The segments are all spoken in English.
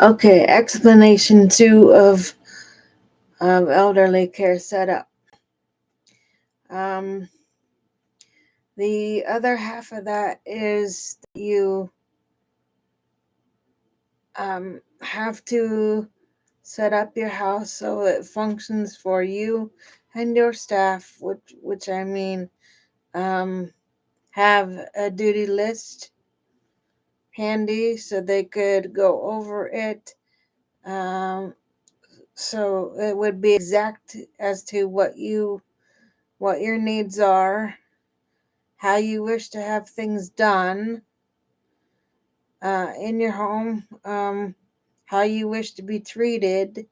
Okay, explanation two of elderly care setup. Um, the other half of that is that you have to set up your house so it functions for you and your staff, which I mean, um, have a duty list handy so they could go over it. Um, so it would be exact as to what your needs are, how you wish to have things done in your home, how you wish to be treated,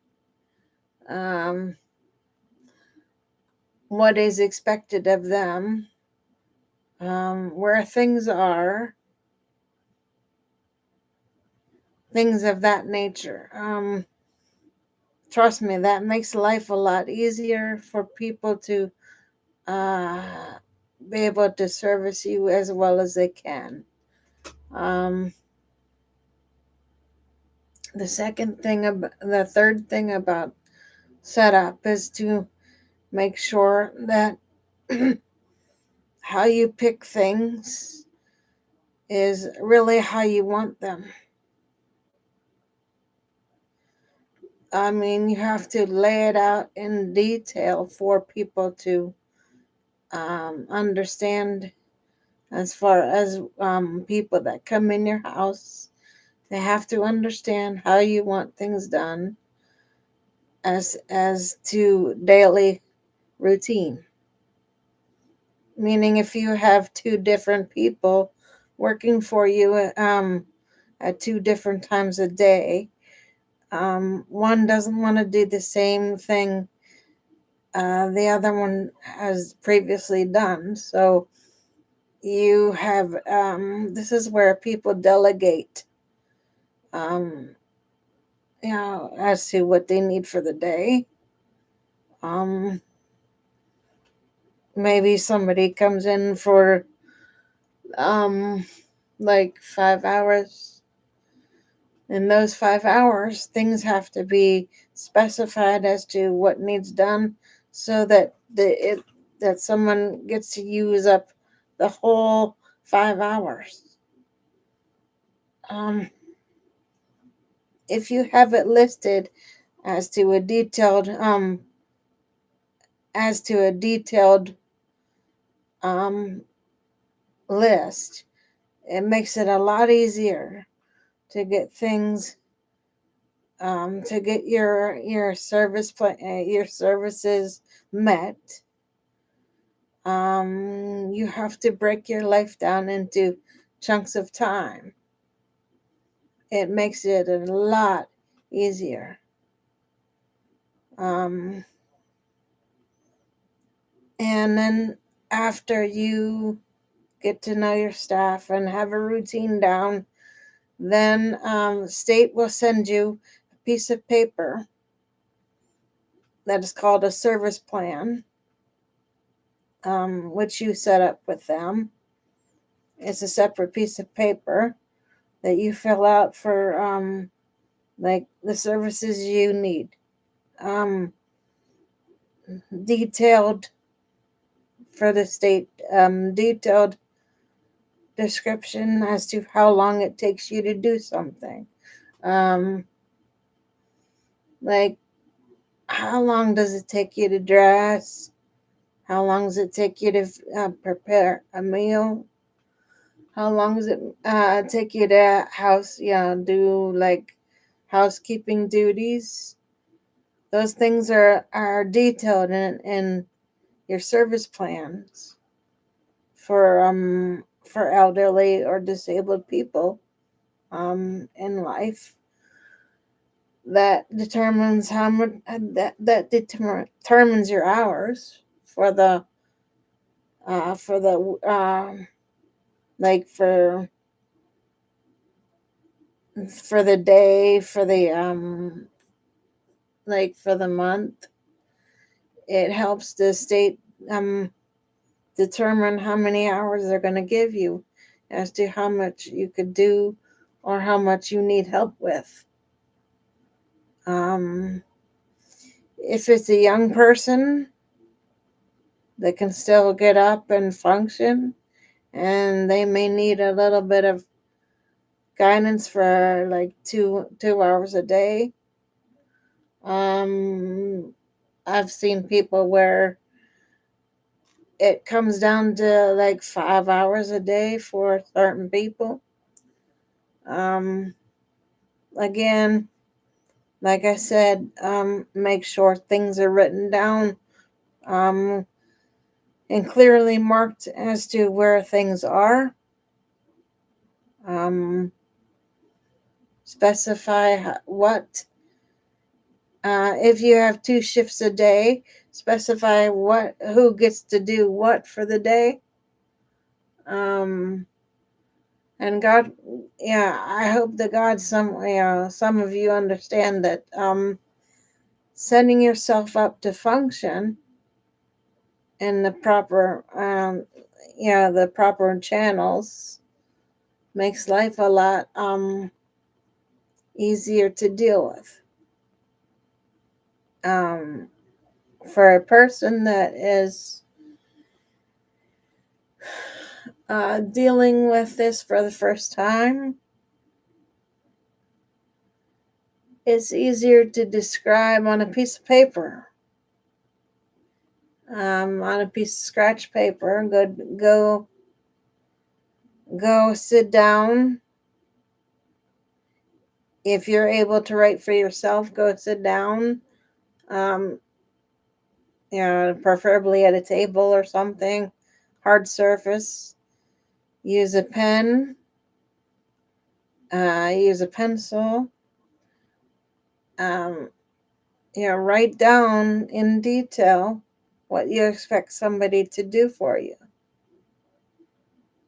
um, what is expected of them, where things are, things of that nature. Trust me, that makes life a lot easier for people to uh, be able to service you as well as they can. Um, the third thing about setup is to make sure that how you pick things is really how you want them. I mean, you have to lay it out in detail for people to understand. As far as people that come in your house, they have to understand how you want things done as to daily routine. Meaning, if you have two different people working for you at two different times a day, one doesn't want to do the same thing the other one has previously done. So you have this is where people delegate, um, as to what they need for the day. Um, Maybe somebody comes in for um, like 5 hours. In those 5 hours, things have to be specified as to what needs done, so that that someone gets to use up the whole 5 hours. Um, if you have it listed as to a detailed as to a detailed um, list, it makes it a lot easier to get things, to get your services met. You have to break your life down into chunks of time. It makes it a lot easier. Um, and then after you get to know your staff and have a routine down, then state will send you a piece of paper that is called a service plan, which you set up with them. It's a separate piece of paper that you fill out for like the services you need. Um, Detailed for the state, detailed description as to how long it takes you to do something. Um, like, how long does it take you to dress? How long does it take you to prepare a meal? How long does it take you to do like housekeeping duties? Those things are detailed in your service plans for elderly or disabled people in life. That determines how much determines your hours for the like for the day, for the like for the month. It helps the state um determine how many hours they're going to give you as to how much you could do or how much you need help with. Um, if it's a young person that can still get up and function, and they may need a little bit of guidance for like two hours a day. Um, I've seen people where it comes down to like 5 hours a day for certain people. Um, Again, like I said, make sure things are written down, um, and clearly marked as to where things are. Um, Specify what, if you have 2 shifts a day, specify who gets to do what for the day. Um, and God, yeah, I hope that God, some of you understand that, setting yourself up to function in the proper channels makes life a lot easier to deal with. Um, for a person that is dealing with this for the first time, it's easier to describe on a piece of paper. On a piece of scratch paper, go sit down. If you're able to write for yourself, go sit down. Um, Preferably at a table or something, hard surface. Use a pen. Use a pencil. Um, Write down in detail what you expect somebody to do for you.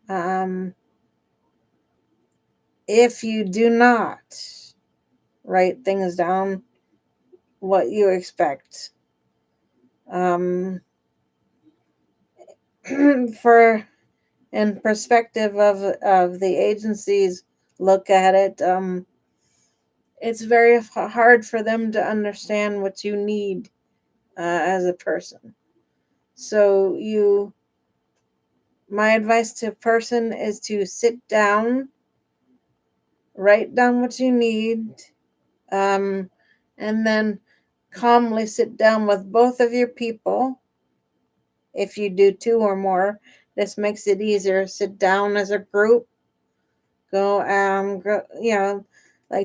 Um, if you do not write things down, what you expect, um, for in perspective of the agencies look at it, it's very hard for them to understand what you need as a person. So my advice to a person is to sit down, write down what you need, um, and then calmly sit down with both of your people. If you do 2 or more, this makes it easier. Sit down as a group. Like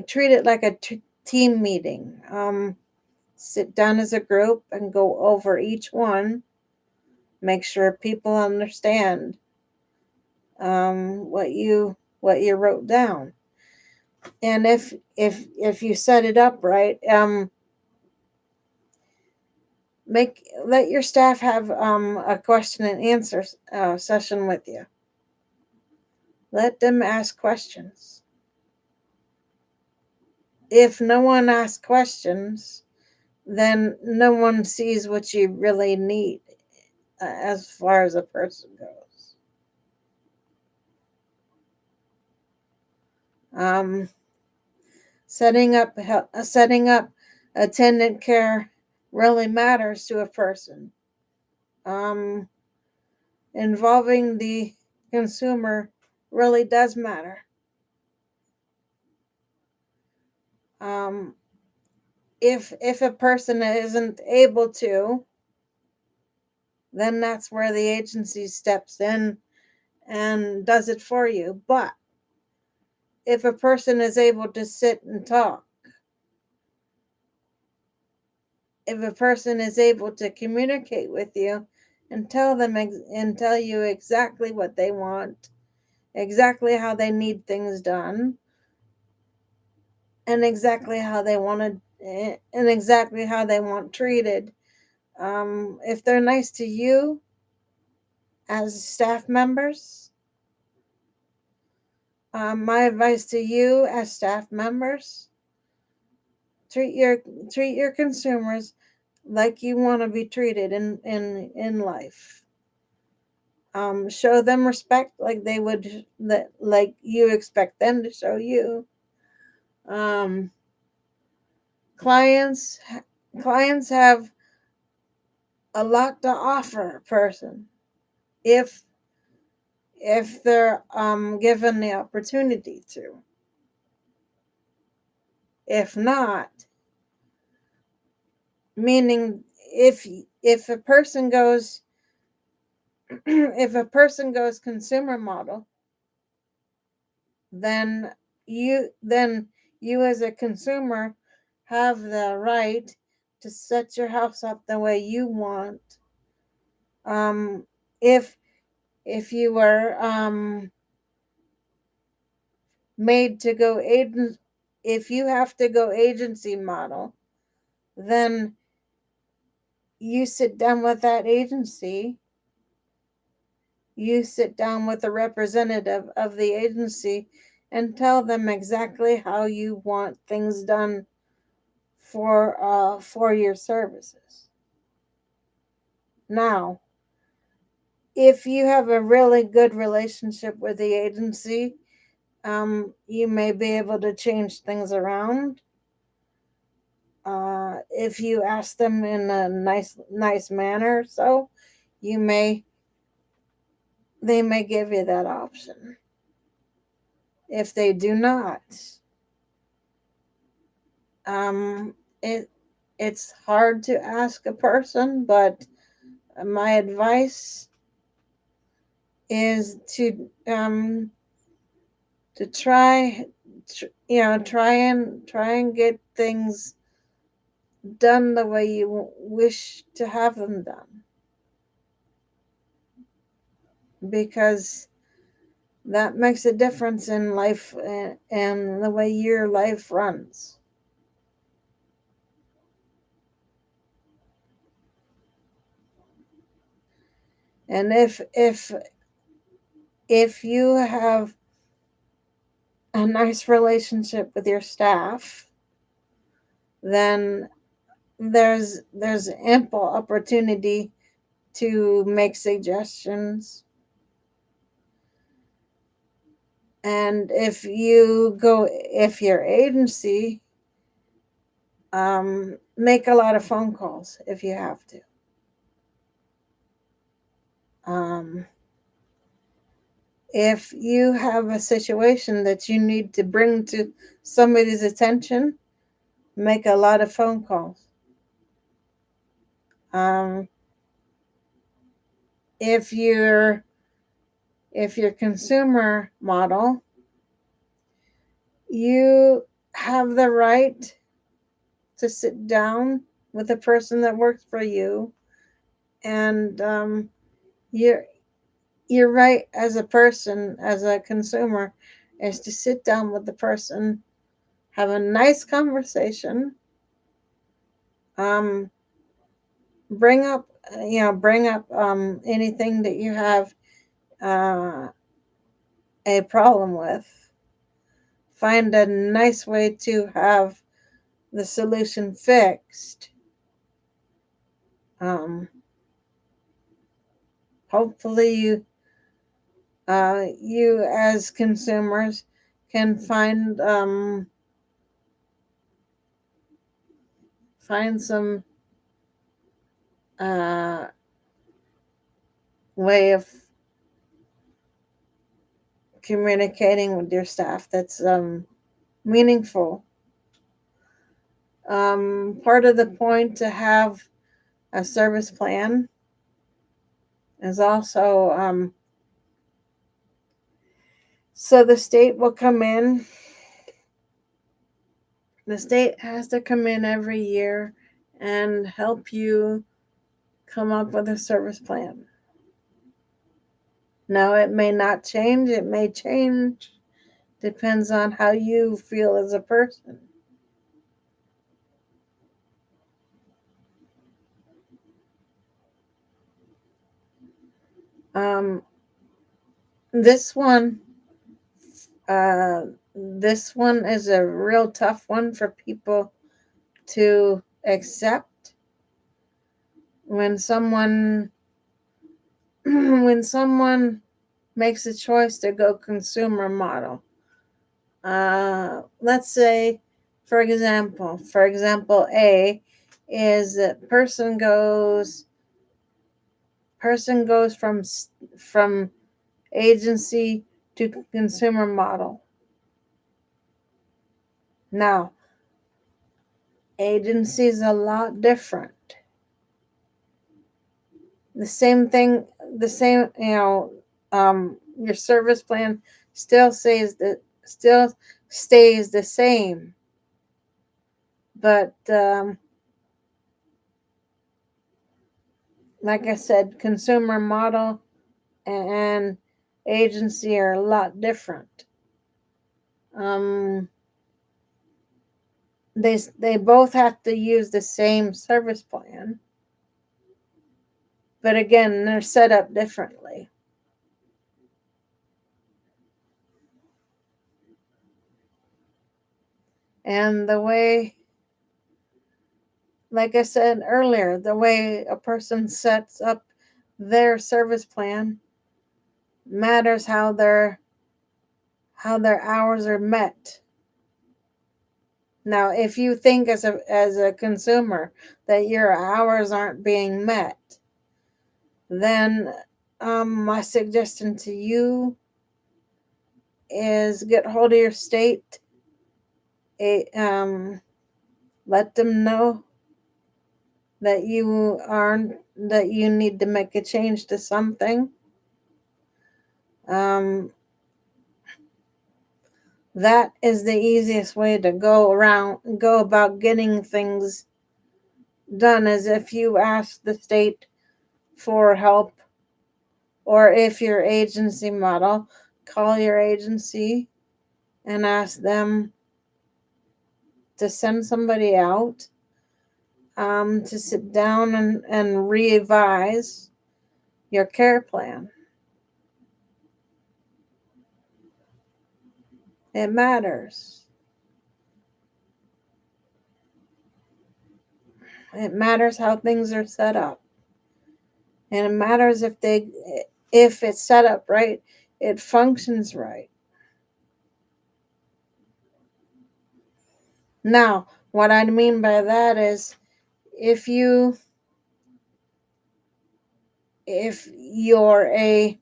treat it like a team meeting. Sit down as a group and go over each one. Make sure people understand what you wrote down. And if you set it up right, let your staff have a question and answer session with you. Let them ask questions. If no one asks questions, then no one sees what you really need as far as a person goes. Um, setting up attendant care really matters to a person. Um, Involving the consumer really does matter. Um, if a person isn't able to, then that's where the agency steps in and does it for you. But if a person is able to sit and talk, if a person is able to communicate with you and tell you exactly what they want, exactly how they need things done, and exactly how they want treated, if they're nice to you as staff members, my advice to you as staff members: treat your treat your consumers like you want to be treated in life. show them respect like they would, that like you expect them to show you. um, clients clients have a lot to offer a person if they're given the opportunity to. If not, meaning if a person goes if a person goes consumer model, then you as a consumer have the right to set your house up the way you want. um if you were made to go agent if you have to go agency model, then you sit down with that agency, you sit down with a representative of the agency and tell them exactly how you want things done for your services. Now, if you have a really good relationship with the agency, you may be able to change things around. If you ask them in a nice manner, so you may they may give you that option. If they do not, um, it it's hard to ask a person, but my advice is to try and get things done the way you wish to have them done, because that makes a difference in life and the way your life runs. And if you have a nice relationship with your staff, then there's ample opportunity to make suggestions. And if your agency, make a lot of phone calls if you have to. um, if you have a situation that you need to bring to somebody's attention, make a lot of phone calls. um, if you're your consumer model, you have the right to sit down with the person that works for you, and your right as a person, as a consumer, is to sit down with the person, have a nice conversation, um, bring up anything that you have uh, a problem with. Find a nice way to have the solution fixed. Um, hopefully, you as consumers can find some uh, way of communicating with your staff that's meaningful. Part of the point to have a service plan is also so the state has to come in every year and help you come up with a service plan. Now, it may not change, it may change, depends on how you feel as a person. Um, this one, uh, this one is a real tough one for people to accept. When someone when someone makes a choice to go consumer model, let's say, for example, A is that person goes from agency to consumer model. Now, agency is a lot different. The same thing, the same, your service plan still stays the same, but like I said, consumer model and agency are a lot different. Um, they both have to use the same service plan, but again, they're set up differently. And the way, like I said earlier, the way a person sets up their service plan matters how their hours are met. Now, if you think as a consumer that your hours aren't being met, then my suggestion to you is get hold of your state. Um, let them know that you need to make a change to something. Um, that is the easiest way to go about getting things done, is if you ask the state for help, or if your agency model, call your agency and ask them to send somebody out to sit down and revise your care plan. It matters. It matters how things are set up. And it matters if it's set up right, it functions right. Now, what I mean by that is if you if you're a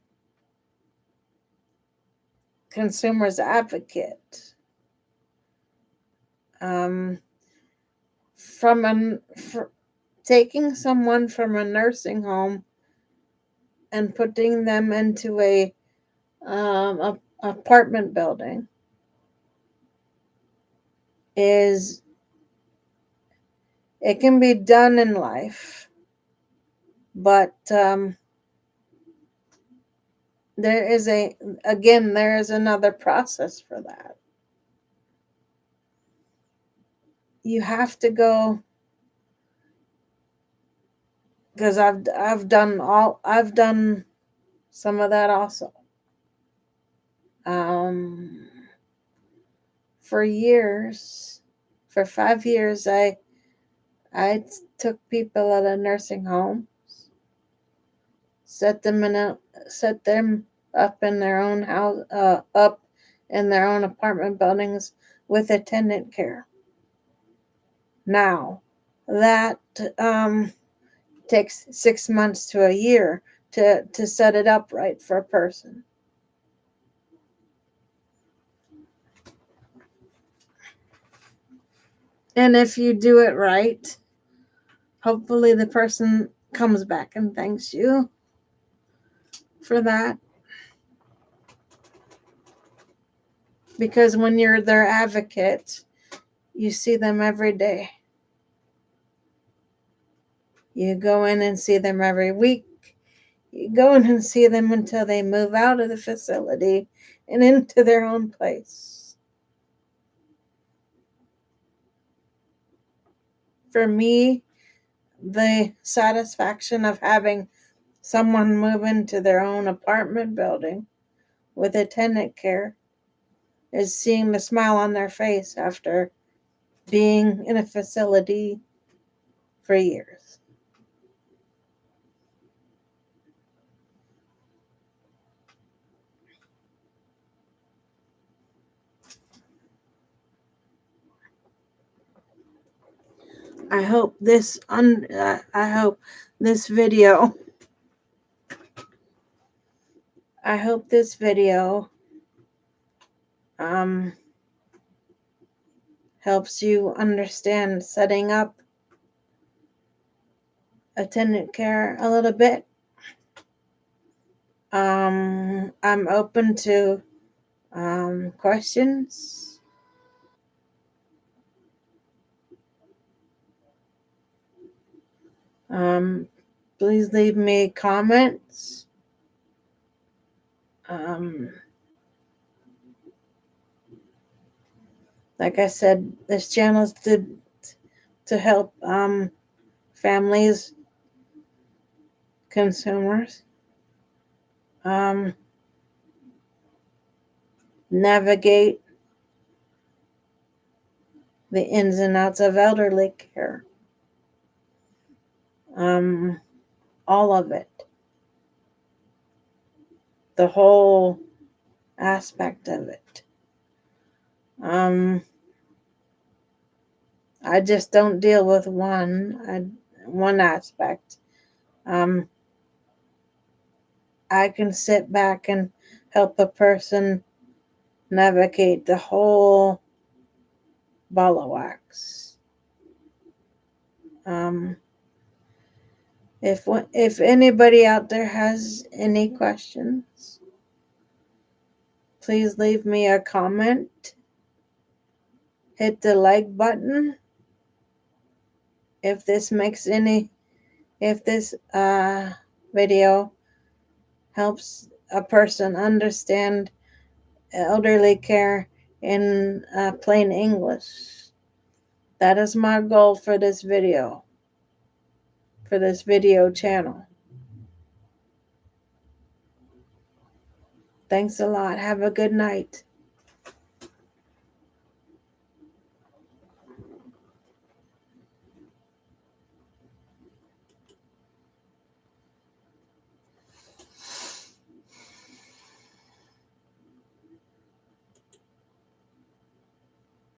consumer's advocate, um, from taking someone from a nursing home and putting them into a apartment building is it can be done in life, but there is another process for that. You have to go, because I've done some of that also. Um, for years, for 5 years, I took people out of nursing home, set them set them up in their own house, up in their own apartment buildings with attendant care. Now, that takes 6 months to a year to set it up right for a person. And if you do it right, hopefully the person comes back and thanks you for that. Because when you're their advocate, you see them every day. You go in and see them every week. You go in and see them until they move out of the facility and into their own place. For me, the satisfaction of having someone move into their own apartment building with attendant care is seeing the smile on their face after being in a facility for years. I hope this I hope this video I hope this video um helps you understand setting up attendant care a little bit. I'm open to questions. Please leave me comments. Like I said, this channel is to help families, consumers, navigate the ins and outs of elderly care. All of it. The whole aspect of it. I just don't deal with one aspect. I can sit back and help a person navigate the whole ball of wax. If anybody out there has any questions, please leave me a comment. Hit the like button if this video helps a person understand elderly care in plain English. That is my goal for this video channel. Thanks a lot. Have a good night.